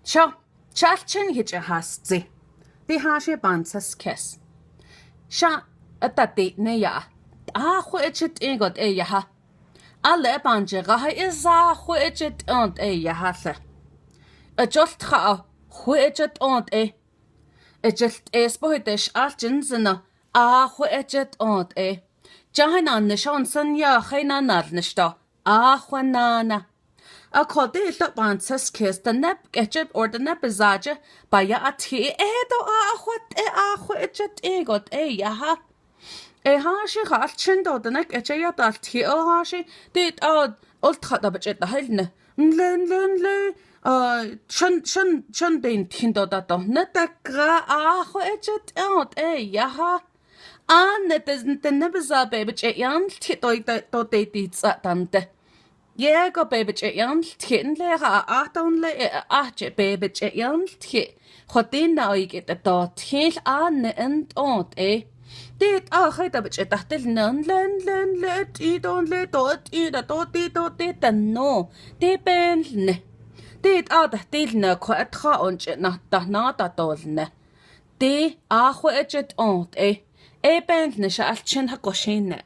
Sure, chalchin hitch a hastzi. The hashe bansas kiss. Sha at that date ne ya. Whichit egot e yaha. Alle banje gaha is whichit aunt e yahase. A just ha whichit aunt e. A just spoitish alchinsina whichit aunt e. Jahanan the shonson ya hena narnishta. Juanana. A codde that bansas kiss the nep getchip or the nepizaja by ya at he edo whichit egot e yaha. Hashi halchindo the neck at ya that he hashi did old cut at the helne. Shun being tindo that net the gra whichit out yaha. Net isn't the nebiza baby yan titoi that they did satante. Go baby yan tin le only baby yan tit. What then now you get the dot hill and aunt Did hide a bit at the none let eat only dot eat a dot no. They bend Did the dilna quite traunch not at all ne. They whichit aunt bend shall chin ha goshin.